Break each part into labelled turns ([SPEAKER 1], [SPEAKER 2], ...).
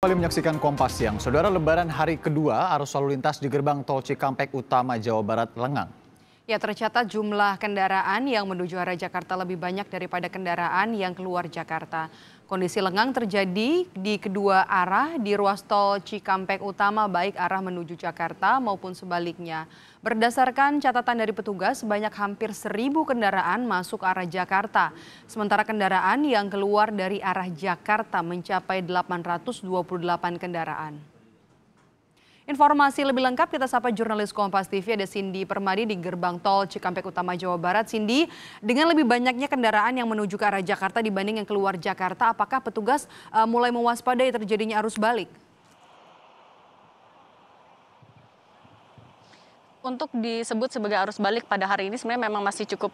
[SPEAKER 1] Kembali menyaksikan Kompas Siang, Saudara, Lebaran hari kedua arus lalu lintas di gerbang tol Cikampek Utama Jawa Barat lengang.
[SPEAKER 2] Ya, tercatat jumlah kendaraan yang menuju arah Jakarta lebih banyak daripada kendaraan yang keluar Jakarta. Kondisi lengang terjadi di kedua arah di ruas tol Cikampek Utama, baik arah menuju Jakarta maupun sebaliknya. Berdasarkan catatan dari petugas, sebanyak hampir 1.000 kendaraan masuk arah Jakarta. Sementara kendaraan yang keluar dari arah Jakarta mencapai 828 kendaraan. Informasi lebih lengkap kita sapa jurnalis Kompas TV, ada Cindy Permadi di gerbang tol Cikampek Utama Jawa Barat. Cindy, dengan lebih banyaknya kendaraan yang menuju ke arah Jakarta dibanding yang keluar Jakarta, apakah petugas mulai mewaspadai terjadinya arus balik?
[SPEAKER 3] Untuk disebut sebagai arus balik pada hari ini sebenarnya memang masih cukup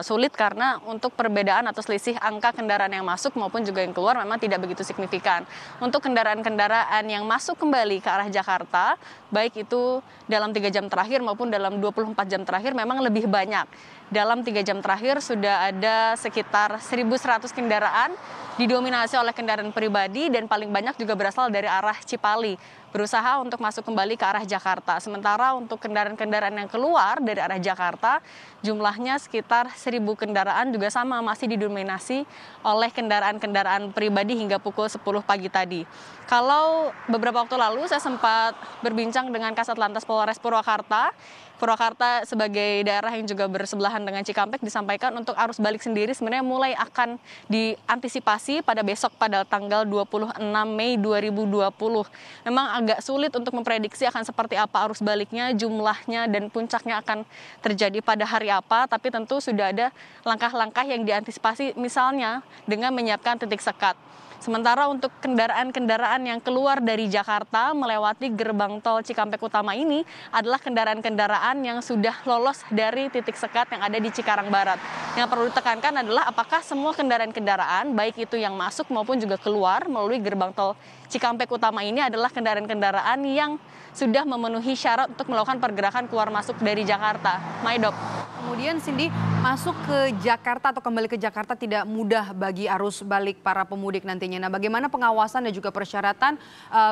[SPEAKER 3] sulit karena untuk perbedaan atau selisih angka kendaraan yang masuk maupun juga yang keluar memang tidak begitu signifikan. Untuk kendaraan-kendaraan yang masuk kembali ke arah Jakarta, baik itu dalam 3 jam terakhir maupun dalam 24 jam terakhir memang lebih banyak. Dalam 3 jam terakhir sudah ada sekitar 1.100 kendaraan didominasi oleh kendaraan pribadi dan paling banyak juga berasal dari arah Cipali, berusaha untuk masuk kembali ke arah Jakarta. Sementara untuk kendaraan-kendaraan yang keluar dari arah Jakarta, jumlahnya sekitar 1.000 kendaraan juga sama masih didominasi oleh kendaraan-kendaraan pribadi hingga pukul 10 pagi tadi. Kalau beberapa waktu lalu saya sempat berbincang dengan Kasat Lantas Polres Purwakarta. Purwakarta sebagai daerah yang juga bersebelahan dengan Cikampek disampaikan untuk arus balik sendiri sebenarnya mulai akan diantisipasi pada besok pada tanggal 26 Mei 2020. Memang agak sulit untuk memprediksi akan seperti apa arus baliknya, jumlahnya dan puncaknya akan terjadi pada hari apa, tapi tentu sudah ada langkah-langkah yang diantisipasi misalnya dengan menyiapkan titik sekat. Sementara untuk kendaraan-kendaraan yang keluar dari Jakarta melewati gerbang tol Cikampek Utama ini adalah kendaraan-kendaraan yang sudah lolos dari titik sekat yang ada di Cikarang Barat. Yang perlu ditekankan adalah apakah semua kendaraan-kendaraan, baik itu yang masuk maupun juga keluar melalui gerbang tol Cikampek Utama ini adalah kendaraan-kendaraan yang sudah memenuhi syarat untuk melakukan pergerakan keluar masuk dari Jakarta. Maidop.
[SPEAKER 2] Kemudian Cindy, masuk ke Jakarta atau kembali ke Jakarta tidak mudah bagi arus balik para pemudik nantinya. Nah, bagaimana pengawasan dan juga persyaratan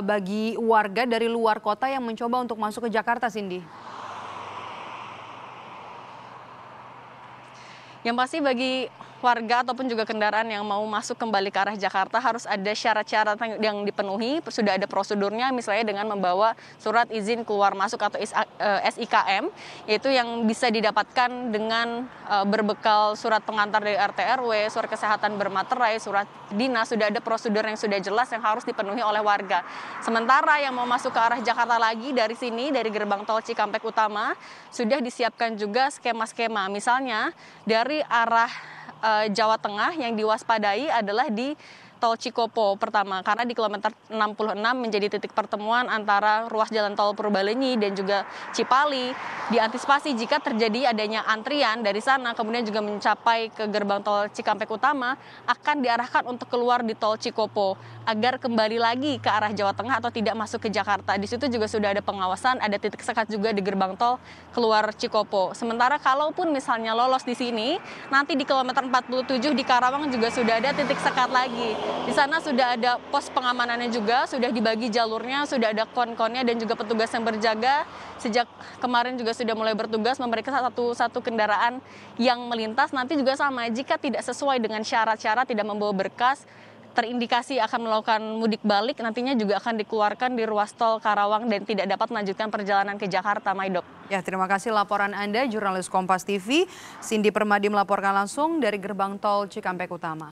[SPEAKER 2] bagi warga dari luar kota yang mencoba untuk masuk ke Jakarta, Cindy?
[SPEAKER 3] Yang pasti bagi warga ataupun juga kendaraan yang mau masuk kembali ke arah Jakarta harus ada syarat-syarat yang dipenuhi, sudah ada prosedurnya misalnya dengan membawa surat izin keluar masuk atau SIKM, yaitu yang bisa didapatkan dengan berbekal surat pengantar dari RT RW, surat kesehatan bermaterai, surat dinas, sudah ada prosedur yang sudah jelas yang harus dipenuhi oleh warga. Sementara yang mau masuk ke arah Jakarta lagi dari sini, dari gerbang tol Cikampek Utama, sudah disiapkan juga skema-skema, misalnya dari arah Jawa Tengah yang diwaspadai adalah di tol Cikopo pertama, karena di kilometer 66 menjadi titik pertemuan antara ruas jalan tol Purbalenyi dan juga Cipali. Diantisipasi jika terjadi adanya antrian dari sana kemudian juga mencapai ke gerbang tol Cikampek Utama, akan diarahkan untuk keluar di tol Cikopo agar kembali lagi ke arah Jawa Tengah atau tidak masuk ke Jakarta. Di situ juga sudah ada pengawasan, ada titik sekat juga di gerbang tol keluar Cikopo. Sementara kalaupun misalnya lolos di sini, nanti di kilometer 47 di Karawang juga sudah ada titik sekat lagi. Di sana sudah ada pos pengamanannya juga, sudah dibagi jalurnya, sudah ada kon-konnya dan juga petugas yang berjaga. Sejak kemarin juga sudah mulai bertugas memeriksa satu kendaraan yang melintas. Nanti juga sama, jika tidak sesuai dengan syarat-syarat, tidak membawa berkas, terindikasi akan melakukan mudik balik, nantinya juga akan dikeluarkan di ruas tol Karawang dan tidak dapat melanjutkan perjalanan ke Jakarta, Maidop.
[SPEAKER 2] Ya, terima kasih laporan Anda, jurnalis Kompas TV, Cindy Permadi melaporkan langsung dari gerbang tol Cikampek Utama.